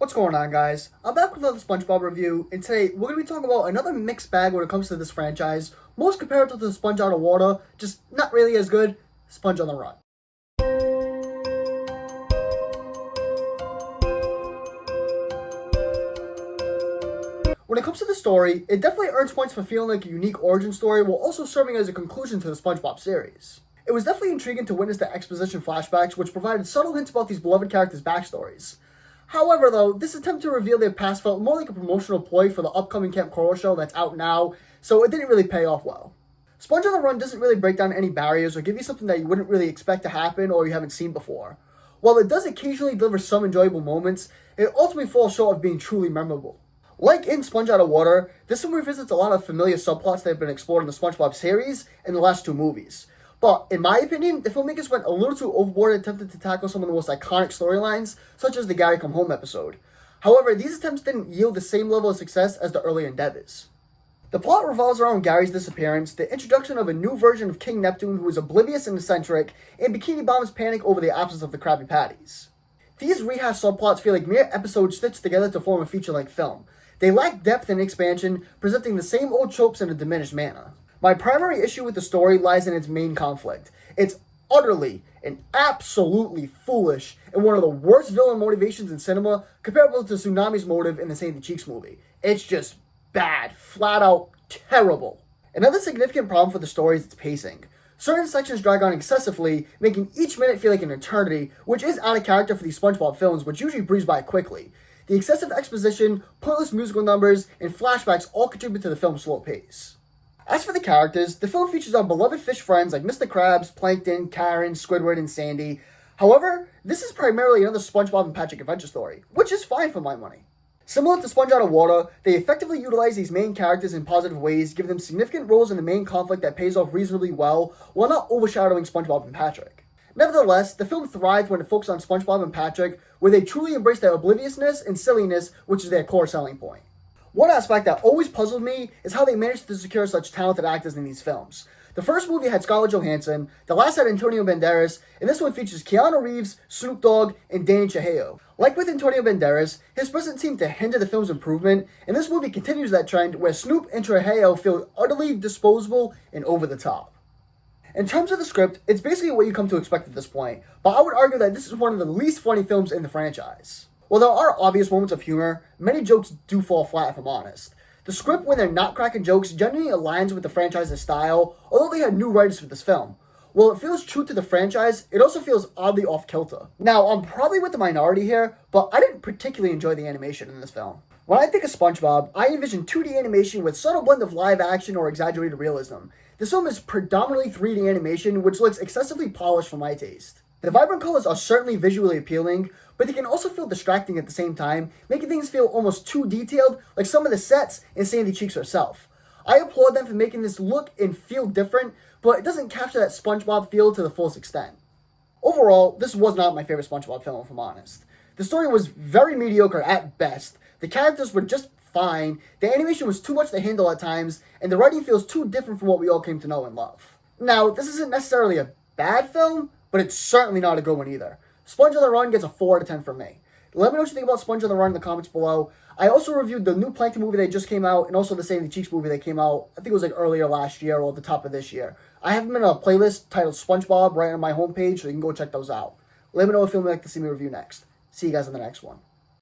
What's going on, guys? I'm back with another SpongeBob review, and today we're going to be talking about another mixed bag when it comes to this franchise. Most comparable to the Sponge Out of Water, just not really as good, Sponge on the Run. When it comes to the story, it definitely earns points for feeling like a unique origin story while also serving as a conclusion to the SpongeBob series. It was definitely intriguing to witness the exposition flashbacks, which provided subtle hints about these beloved characters' backstories. However, though, this attempt to reveal their past felt more like a promotional ploy for the upcoming Camp Coral show that's out now, so it didn't really pay off well. Sponge on the Run doesn't really break down any barriers or give you something that you wouldn't really expect to happen or you haven't seen before. While it does occasionally deliver some enjoyable moments, it ultimately falls short of being truly memorable. Like in Sponge Out of Water, this one revisits a lot of familiar subplots that have been explored in the SpongeBob series in the last two movies. But, in my opinion, the filmmakers went a little too overboard and attempted to tackle some of the most iconic storylines, such as the Gary Come Home episode. However, these attempts didn't yield the same level of success as the earlier endeavors. The plot revolves around Gary's disappearance, the introduction of a new version of King Neptune who is oblivious and eccentric, and Bikini Bottom's panic over the absence of the Krabby Patties. These rehash subplots feel like mere episodes stitched together to form a feature-length film. They lack depth and expansion, presenting the same old tropes in a diminished manner. My primary issue with the story lies in its main conflict. It's utterly and absolutely foolish and one of the worst villain motivations in cinema, comparable to Tsunami's motive in the Sandy Cheeks movie. It's just bad, flat out terrible. Another significant problem for the story is its pacing. Certain sections drag on excessively, making each minute feel like an eternity, which is out of character for these SpongeBob films, which usually breeze by quickly. The excessive exposition, pointless musical numbers, and flashbacks all contribute to the film's slow pace. As for the characters, the film features our beloved fish friends like Mr. Krabs, Plankton, Karen, Squidward, and Sandy. However, this is primarily another SpongeBob and Patrick adventure story, which is fine for my money. Similar to Sponge Out of Water, they effectively utilize these main characters in positive ways, give them significant roles in the main conflict that pays off reasonably well, while not overshadowing SpongeBob and Patrick. Nevertheless, the film thrived when it focused on SpongeBob and Patrick, where they truly embrace their obliviousness and silliness, which is their core selling point. One aspect that always puzzled me is how they managed to secure such talented actors in these films. The first movie had Scarlett Johansson, the last had Antonio Banderas, and this one features Keanu Reeves, Snoop Dogg, and Danny Trejo. Like with Antonio Banderas, his presence seemed to hinder the film's improvement, and this movie continues that trend where Snoop and Trejo feel utterly disposable and over the top. In terms of the script, it's basically what you come to expect at this point, but I would argue that this is one of the least funny films in the franchise. While there are obvious moments of humor, many jokes do fall flat if I'm honest. The script, when they're not cracking jokes, generally aligns with the franchise's style, although they had new writers for this film. While it feels true to the franchise, it also feels oddly off-kilter. Now, I'm probably with the minority here, but I didn't particularly enjoy the animation in this film. When I think of SpongeBob, I envision 2D animation with subtle blend of live action or exaggerated realism. This film is predominantly 3D animation, which looks excessively polished for my taste. The vibrant colors are certainly visually appealing, but they can also feel distracting at the same time, making things feel almost too detailed, like some of the sets and Sandy Cheeks herself. I applaud them for making this look and feel different, but it doesn't capture that SpongeBob feel to the fullest extent. Overall, this was not my favorite SpongeBob film, if I'm honest. The story was very mediocre at best, the characters were just fine, the animation was too much to handle at times, and the writing feels too different from what we all came to know and love. Now, this isn't necessarily a bad film, but it's certainly not a good one either. Sponge on the Run gets a 4 out of 10 from me. Let me know what you think about Sponge on the Run in the comments below. I also reviewed the new Plankton movie that just came out, and also the Sandy Cheeks movie that came out, I think it was like earlier last year or at the top of this year. I have them in a playlist titled SpongeBob right on my homepage, so you can go check those out. Let me know if you'd like to see me review next. See you guys in the next one.